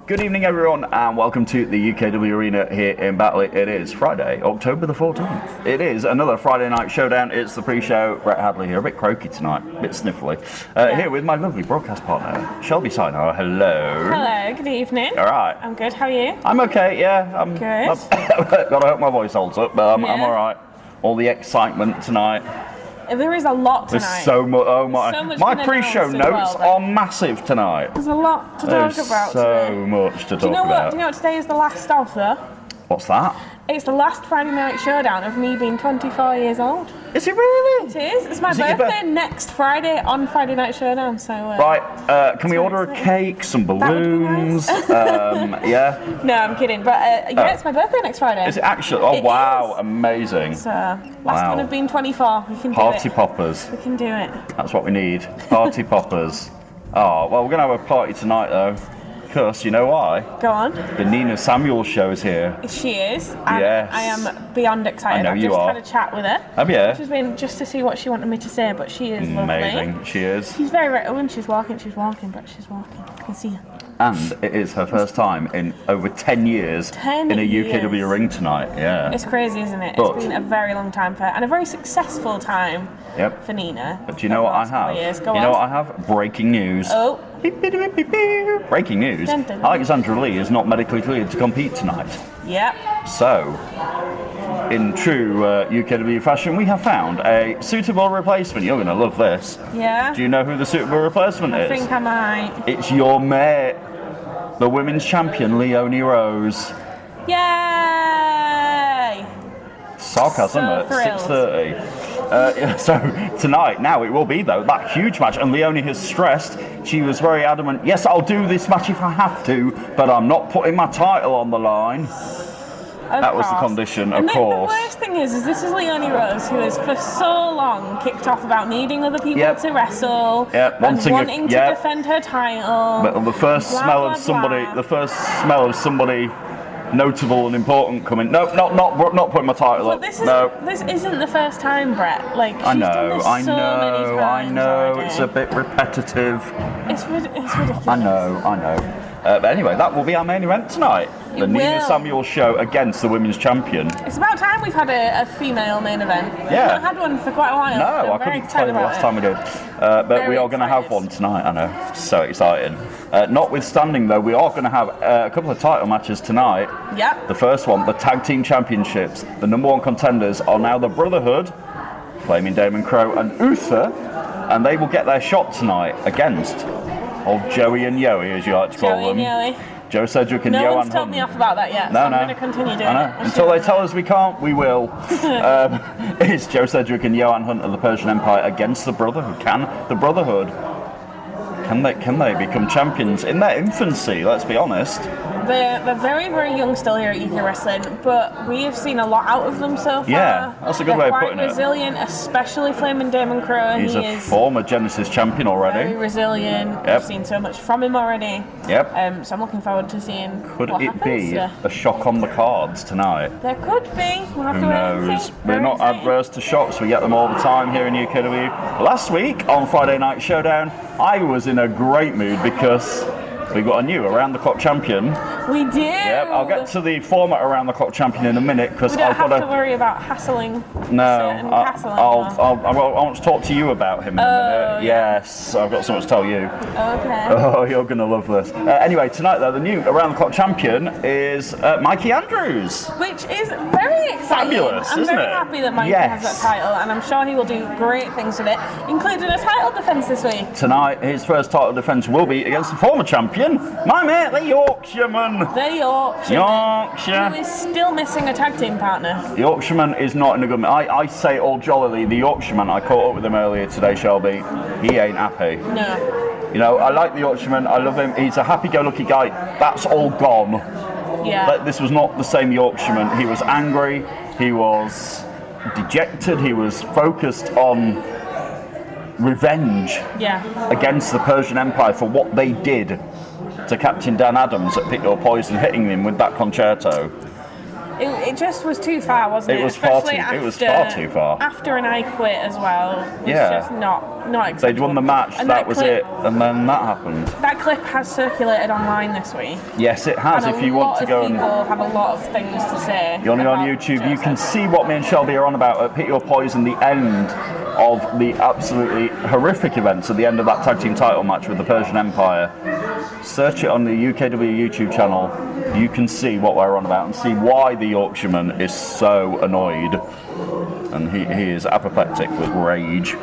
Good evening, everyone, and welcome to the UKW Arena here in Batley. It is Friday, October the 14th. It is another Friday night showdown. It's the pre-show. Brett Hadley here, a bit croaky tonight, a bit sniffly. Here with my lovely broadcast partner, Shelby Sino. Hello. Hello, good evening. All right. I'm good, how are you? I'm okay, yeah. I'm good. Gotta hope my voice holds up, but I'm all right. All the excitement tonight. There is a lot tonight. There's so much. Oh my! So much my pre-show notes are massive tonight. There's a lot to talk about so today. much to talk about. Do you know what today is the last of, though? What's that? It's the last Friday night showdown of me being 24 years old. Is it really? It is. It's my birthday next Friday on Friday night showdown. So right. Can we order a cake, some balloons? Nice. Yeah. No, I'm kidding. But yeah, it's my birthday next Friday. Is it actually? Oh, wow! Amazing. So last one of being 24. We can do it. Party poppers. We can do it. That's what we need. Party poppers. Oh well, we're gonna have a party tonight though. Because you know why? Go on. The Nina Samuel show is here. She is. And yes. I am beyond excited. I know you are. I've just had a chat with her. Have you? She's been just to see what she wanted me to say, but she is amazing. Lovely. She is. She's very when she's walking, but she's walking. I can see her. And it is her first time in over 10 years in a UKW ring tonight. Yeah. It's crazy, isn't it? But, it's been a very long time for her, and a very successful time for Nina. But do you know what I have? Know what I have? Breaking news. Oh. Beep, beep, beep, beep, beep. Breaking news. Dun, dun, dun. Alexandra Lee is not medically cleared to compete tonight. Yep. So, in true UKW fashion, we have found a suitable replacement. You're going to love this. Yeah. Do you know who the suitable replacement is? I think I might. It's your mate, the women's champion, Leonie Rose. Yay! Sarcasm so at thrilled. 6:30. So tonight, now it will be though, that huge match, and Leonie has stressed, she was very adamant, yes, I'll do this match if I have to, but I'm not putting my title on the line. That was the condition, of course. The worst thing is this is Leonie Rose, who has for so long kicked off about needing other people to wrestle, wanting to defend her title. But the first smell of somebody notable and important coming. No, not putting my title up. This isn't the first time, Brett. Like I she's done this so many times already. It's a bit repetitive. It's ridiculous. I know. But anyway, that will be our main event tonight. The Nina Samuel show against the women's champion. It's about time we've had a female main event. Yeah. We've not had one for quite a while. No, I couldn't tell you the last time we did. But we are going to have one tonight, I know. So exciting. Notwithstanding, though, we are going to have a couple of title matches tonight. Yep. The first one, the Tag Team Championships. The number one contenders are now the Brotherhood, Flaming Damon Crow and Uther, and they will get their shot tonight against old Joey and Yoey, as you like to call them. Joey and Yoey. Joe Sedgwick and Joanne Hunt. No one's told me off about that yet, so I'm going to continue doing it. Until they tell us we can't, we will. It's Joe Sedgwick and Joanne Hunt of the Persian Empire against the Brotherhood. Can the Brotherhood, can they become champions in their infancy, let's be honest? They're very, very young still here at UK Wrestling, but we have seen a lot out of them so far. Yeah, that's a good way of putting it. They're quite resilient, especially Flaming Damon Crow. He's a former Genesis champion already. Very resilient. Yep. We've seen so much from him already. Yep. So I'm looking forward to seeing Could what it happens. be a shock on the cards tonight? There could be. We'll have Who to wait and knows? see. We're not adverse to shocks. We get them all the time here in UKW. Last week on Friday Night Showdown, I was in a great mood because we got a new around-the-clock champion. We do. Yep, I'll get to the former around-the-clock champion in a minute because I've got to worry about hassling. No, I want to talk to you about him in a minute. Yes, I've got something to tell you. Okay. Oh, you're gonna love this. Anyway, tonight though, the new around-the-clock champion is Mikey Andrews, which is very exciting. Fabulous, I'm isn't very it? happy that Mikey has that title, and I'm sure he will do great things with it, including a title defence this week. Tonight, his first title defence will be against the former champion, my mate, the Yorkshireman. The Yorkshire. Who is still missing a tag team partner. The Yorkshireman is not in a good mood. I say it all jollily, the Yorkshireman, I caught up with him earlier today, Shelby. He ain't happy. No. You know, I like the Yorkshireman, I love him. He's a happy-go-lucky guy. That's all gone. Yeah. But this was not the same Yorkshireman. He was angry, he was dejected, he was focused on revenge against the Persian Empire for what they did to Captain Dan Adams at Pick Your Poison, hitting him with that concerto. It just was too far, wasn't it? It was far too far. After an I Quit as well. It's just not acceptable. They'd won the match, and that was it, and then that happened. That clip has circulated online this week. Yes, it has. And if you want to go and people have a lot of things to say. You're on YouTube. You can see what me and Shelby are on about at Pick Your Poison, the end of the absolutely horrific events at the end of that tag team title match with the Persian Empire. Search it on the UKW YouTube channel. You can see what we're on about and see why the Yorkshireman is so annoyed. And he is apoplectic with rage.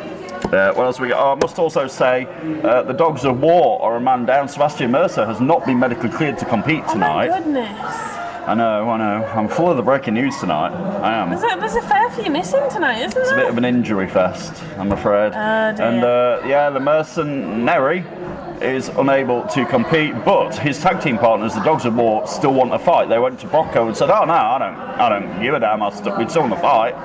What else we got? Oh, I must also say, the Dogs of War are a man down. Sebastian Mercer has not been medically cleared to compete tonight. Oh my goodness. I know. I'm full of the breaking news tonight. I am. There's a fair few missing tonight, isn't there? It's a bit of an injury fest, I'm afraid. And the mercenary is unable to compete, but his tag team partners, the Dogs of War, still want a fight. They went to Brocco and said, "Oh no, I don't give a damn. We still want to fight."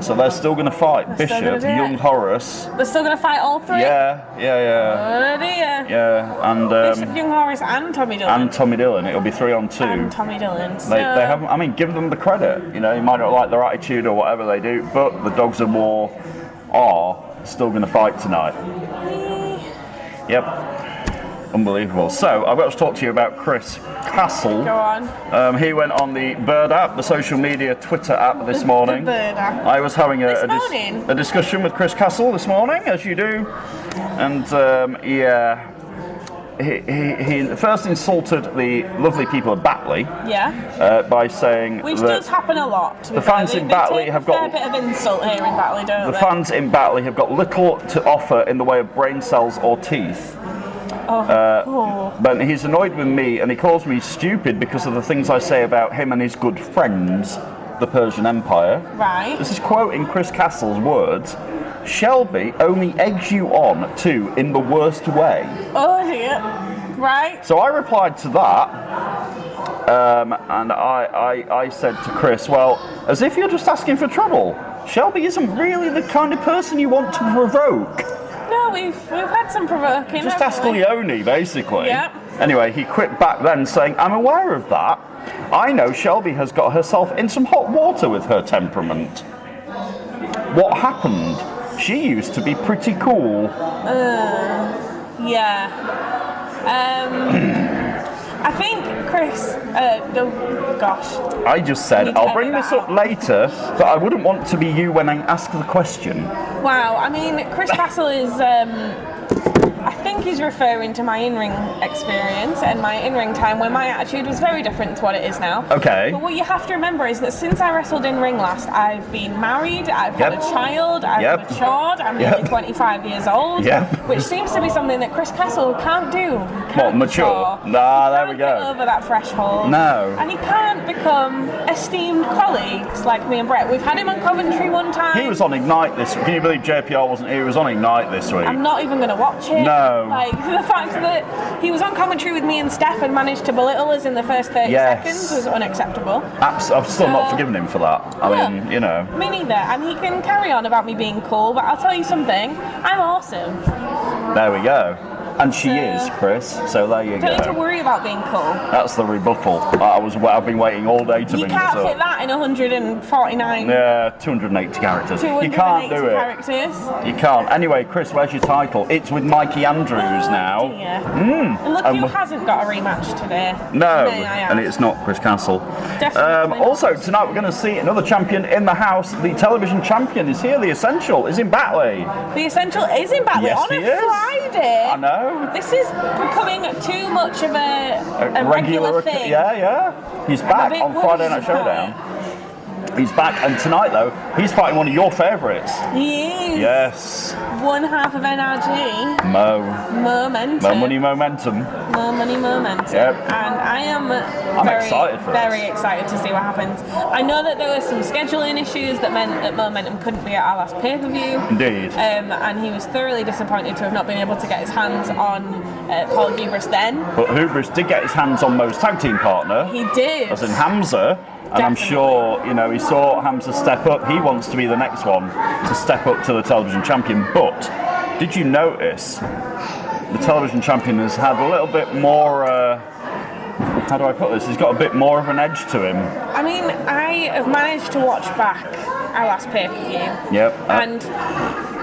So they're still going to fight. Bishop, Young Horace. They're still going to fight all three? Yeah. Oh dear. Yeah, and Bishop, Young Horace and Tommy Dillon. And Tommy Dillon. It'll be 3-on-2. And Tommy Dillon. So... They haven't. I mean, give them the credit. You know, you might not like their attitude or whatever they do, but the Dogs of War are still going to fight tonight. Yep. Unbelievable. So, I've got to talk to you about Chris Castle. Go on. He went on the Bird app, the social media Twitter app this morning. The Bird app. I was having a discussion with Chris Castle this morning, as you do. And, he first insulted the lovely people of Batley. Yeah. By saying which does happen a lot. The fans in Batley have got a fair bit of insult here in Batley, don't they? The fans in Batley have got little to offer in the way of brain cells or teeth. But he's annoyed with me, and he calls me stupid because of the things I say about him and his good friends, the Persian Empire. Right. This is quoting Chris Castle's words. Shelby only eggs you on too in the worst way. Oh dear. Right. So I replied to that, and I said to Chris, well, as if you're just asking for trouble. Shelby isn't really the kind of person you want to provoke. No, we've had some provoking. Just ask Leone, basically. Yeah. Anyway, he quit back then saying, I'm aware of that. I know Shelby has got herself in some hot water with her temperament. What happened? She used to be pretty cool. Yeah. I think Chris, I just said, I'll bring this up later, but I wouldn't want to be you when I ask the question. Wow, I mean, Chris Castle is, I think he's referring to my in-ring experience and my in-ring time when my attitude was very different to what it is now. Okay. But what you have to remember is that since I wrestled in-ring last, I've been married, I've had a child, I've matured, I'm nearly 25 years old, which seems to be something that Chris Castle can't do. What, mature? Nah, there we go. Get over that threshold. No. And he can't become esteemed colleagues like me and Brett. We've had him on Coventry one time. He was on Ignite this week. Can you believe JPR wasn't here? He was on Ignite this week. I'm not even going to watch it. No. Like, the fact that he was on commentary with me and Steph and managed to belittle us in the first 30 seconds was unacceptable. I've still not forgiven him for that. I mean, you know. Me neither. And he can carry on about me being cool, but I'll tell you something, I'm awesome. There we go. And she is, Chris, so there you go. Don't need to worry about being cool. That's the rebuttal. I've been waiting all day to bring this up. You can't fit that in 149. Yeah, 280 characters. 280 you can't do it. Characters. You can't. Anyway, Chris, where's your title? It's with Mikey Andrews now. And look who hasn't got a rematch today. No, and it's not Chris Castle. Also, tonight we're going to see another champion in the house. The television champion is here. The Essential is in Batley. The Essential is in Batley on a Friday. I know. This is becoming too much of a regular thing. Yeah. He's back on Friday Night Showdown. He's back, and tonight though, he's fighting one of your favourites. He is. Yes. One half of NRG. Momentum. Mo Money Momentum. Mo Money Momentum. Yep. And I am very excited to see what happens. I know that there were some scheduling issues that meant that Momentum couldn't be at our last pay-per-view. Indeed. And he was thoroughly disappointed to have not been able to get his hands on Paul Hubris then. But Hubris did get his hands on Mo's tag team partner. He did. As in Hamza. And I'm sure, you know, he saw Hamza step up. He wants to be the next one to step up to the television champion. But did you notice the television champion has had a little bit more how do I put this? He's got a bit more of an edge to him. I mean, I have managed to watch back our last pay-per-view. Yep. And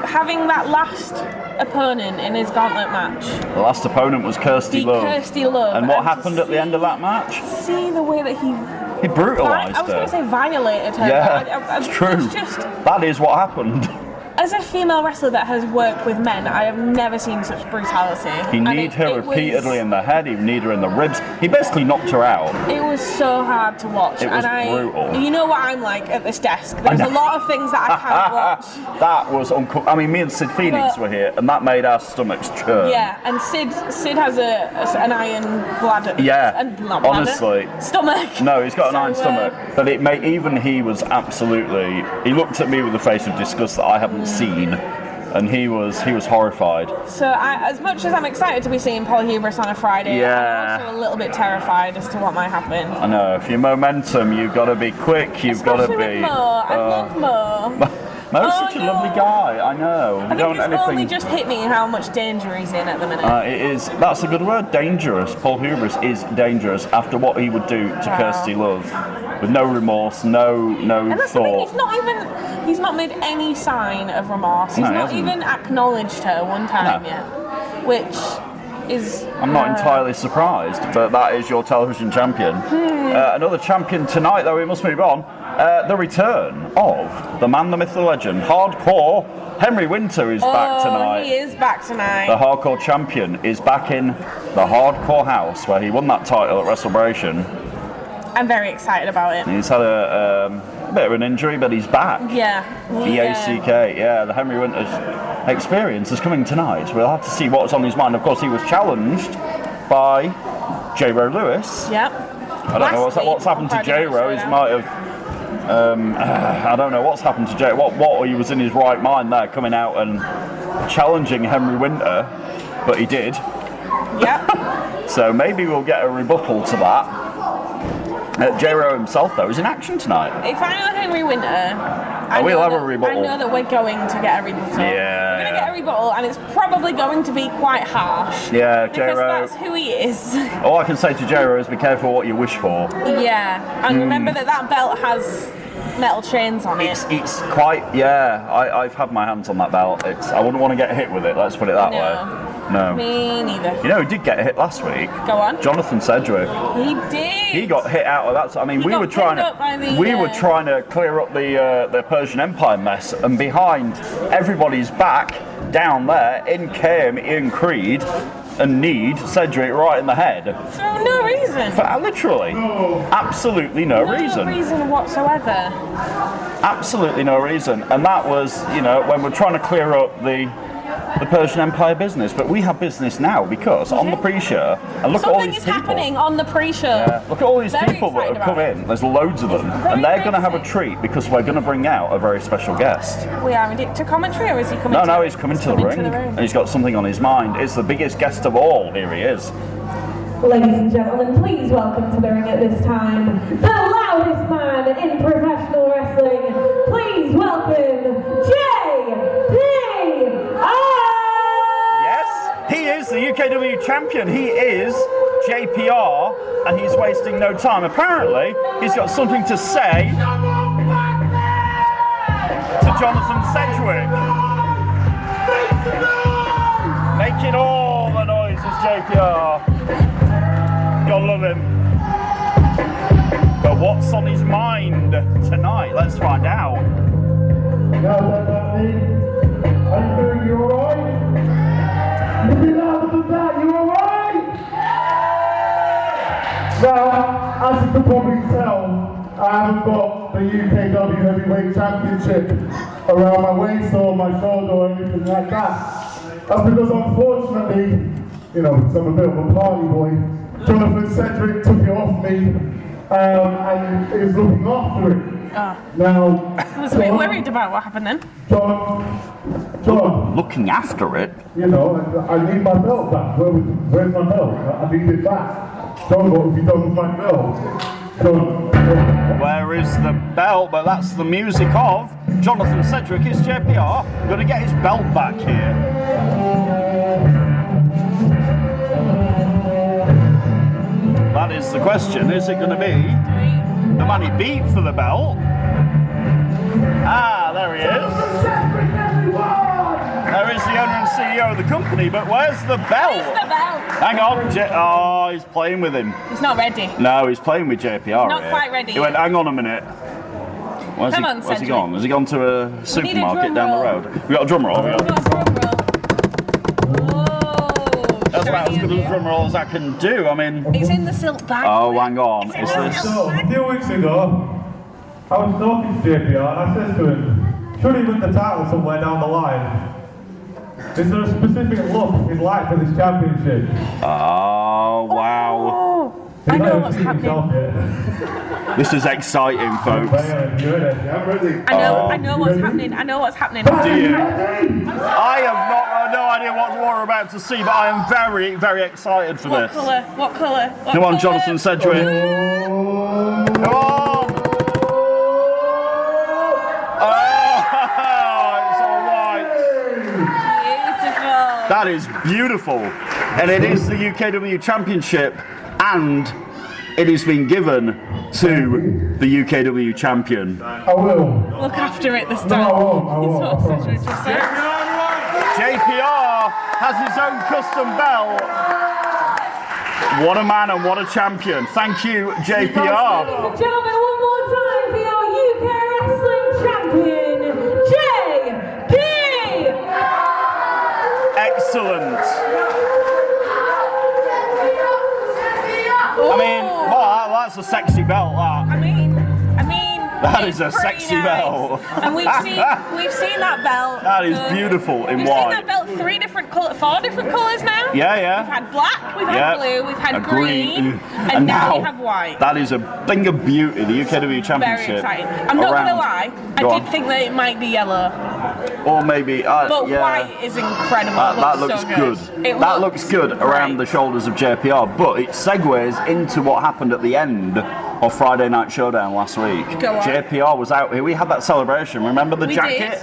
having that last opponent in his gauntlet match. The last opponent was Kirsty Love. Kirsty Love. And what happened at the end of that match? See the way that he brutalised her. I was going to say violated her. Yeah, it's true. That is what happened. As a female wrestler that has worked with men, I have never seen such brutality. He kneed her repeatedly in the head, he kneed her in the ribs. He basically knocked her out. It was so hard to watch. It was brutal. You know what I'm like at this desk. There's a lot of things that I can't watch. That was I mean, me and Sid Phoenix were here, and that made our stomachs churn. Yeah, and Sid has an iron bladder. Yeah, and not bladder, honestly. Stomach. No, he's got an iron stomach. But even he was absolutely... He looked at me with a face of disgust that I haven't seen, and he was horrified. So as much as I'm excited to be seeing Paul Hubris on a Friday, I'm also a little bit terrified as to what might happen. I know, for your momentum, you've got to be quick, you've got to be... With Mo. I love Mo. Mo's such a lovely guy, I know. I think it's only just hit me how much danger he's in at the minute. It is, that's a good word, dangerous. Paul Hubris is dangerous after what he would do to Kirsty Love. With no remorse, no and that's thought. The thing, he's not made any sign of remorse. He's not even acknowledged her one time yet. Which is... I'm not entirely surprised, but that is your television champion. Another champion tonight, though, we must move on. The return of the man, the myth, the legend, Hardcore Henry Winter is back tonight. He is back tonight. The Hardcore champion is back in the Hardcore house where he won that title at WrestleBration. I'm very excited about it. He's had a bit of an injury, but he's back. Yeah. B-A-C-K, the Henry Winter's experience is coming tonight. We'll have to see what's on his mind. Of course, he was challenged by J-Ro Lewis. Yep. I don't know what's happened to J-Ro. He might have... I don't know what's happened to J. What he was in his right mind there, coming out and challenging Henry Winter, but he did. Yep. So maybe we'll get a rebuttal to that. J-Ro himself, though, is in action tonight. If I know Henry Winter, we'll have a rebuttal. I know that we're going to get a rebuttal. Yeah. We're going to get a rebuttal, and it's probably going to be quite harsh. Yeah, J-Ro. Because that's who he is. All I can say to J-Ro is be careful what you wish for. Yeah, and remember that belt has metal chains on it. It's quite, I've had my hands on that belt. I wouldn't want to get hit with it, let's put it that way. No. Me neither. You know, he did get hit last week. Go on. Jonathan Sedgwick. He did. He got hit out of that. I mean, we were trying to clear up the Persian Empire mess, and behind everybody's back, down there, in came Ian Creed and kneed Sedgwick right in the head. For no reason. For literally, absolutely no reason. No reason whatsoever. Absolutely no reason. And that was, when we're trying to clear up the Persian Empire business, but we have business now because on the pre-show, and look at all these people. Something is happening on the pre-show. Yeah, look at all these people that have come in. There's loads of them, and they're going to have a treat because we're going to bring out a very special guest. We are indeed to commentary, or is he coming? No, he's coming to the ring, and he's got something on his mind. It's the biggest guest of all. Here he is. Ladies and gentlemen, please welcome to the ring at this time the loudest man in professional wrestling. Please welcome JPR. He is the UKW champion. He is JPR, and he's wasting no time. Apparently, he's got something to say to Jonathan Sedgwick. Making all the noises, JPR. God love him. But what's on his mind tonight? Let's find out. Are you doing? You alright? You alright? Now, as you can probably tell, I haven't got the UKW Heavyweight Championship around my waist or my shoulder or anything like that. That's because unfortunately, because I'm a bit of a party boy, Jonathan Sedgwick took it off me and is looking after it. Now, I was a bit worried about what happened then. John. Looking after it? I need my belt back. Where's my belt? I need it back. John, what have you done with my belt? John. Where is the belt? But that's the music of Jonathan Sedgwick. Is JPR going to get his belt back here? That that is the question. Is it going to be the man he beat for the belt? Ah, there he is. There is the owner and CEO of the company, but where's the belt? Where's the belt? Hang on. Oh, he's playing with him. He's not ready. No, he's playing with JPR. Not quite ready. He went, hang on a minute. Where's he gone? Has he gone to a supermarket down the road? We got a drum roll. We've got a drum roll. Whoa. That's about as good a drum roll as I can do. I mean... It's in the silk bag. Oh, hang on. Is this... So, a few weeks ago, I was talking to JPR and I said to him, should he win the title somewhere down the line? Is there a specific look he'd like for this championship? Oh, wow. Oh, I know what's happening. This is exciting, folks. I know what's happening. I know what's happening. Do you? I have no idea what we're about to see, but I am very, very excited for this. What colour? Come on, Jonathan Sedgwick. Come on! That is beautiful, and it is the UKW Championship, and it has been given to the UKW champion. I will. Look after it this time. No, I won't. JPR has his own custom belt. What a man and what a champion. Thank you, JPR. Ladies and gentlemen, one more time for your UK Wrestling Champion, JP! Excellent. I mean, well, that's a sexy belt, that. I mean, That it's is a pretty sexy nice. belt. And we've seen that belt. That is beautiful in We've white. seen that belt four different colours now. Yeah. We've had black, we've had blue, we've had green, and now we have white. That is a thing of beauty, the UKW Championship. Very exciting. I'm not going to lie, I did think that it might be yellow. Or maybe, but white is incredible. That looks so good. That looks good around the shoulders of JPR, but it segues into what happened at the end of Friday Night Showdown last week. Go on. JPR was out here. We had that celebration. Remember the jacket?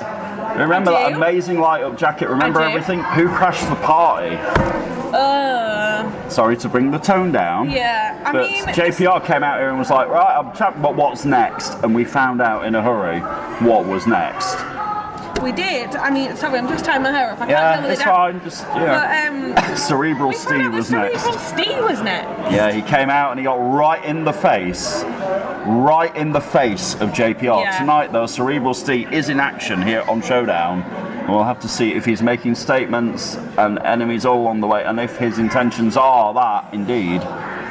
Remember that amazing light up jacket? Remember everything? Who crashed the party? Sorry to bring the tone down. Yeah, I mean, JPR came out here and was like, right, I'm champ, but what's next? And we found out in a hurry what was next. We did. I mean, sorry, I'm just tying my hair up. I can't Yeah, hold it it's down. fine. Just Cerebral Steve was next. Cerebral Steve was next. Yeah, he came out and he got right in the face of JPR. Yeah. Tonight, though, Cerebral Steve is in action here on Showdown. We'll have to see if he's making statements and enemies all on the way, and if his intentions are that, indeed,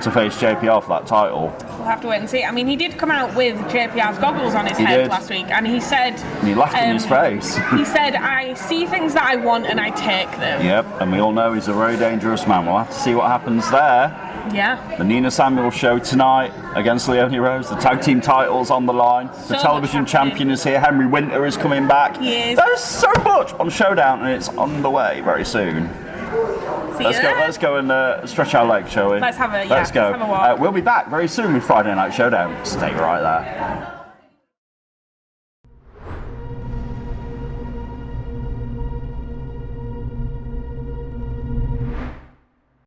to face JPR for that title. We'll have to wait and see. I mean, he did come out with JPR's goggles on his head last week, and he said... And he laughed in his face. He said, I see things that I want and I take them. Yep, and we all know he's a very dangerous man. We'll have to see what happens there. Yeah. The Nina Samuel show tonight against Leonie Rose. The tag team titles on the line. The television champion is here. Henry Winter is coming back. He is. There's so much on Showdown, and it's on the way very soon. Let's go and stretch our legs, shall we? Let's have a Let's go. Let's have a walk. We'll be back very soon with Friday Night Showdown. Stay right there.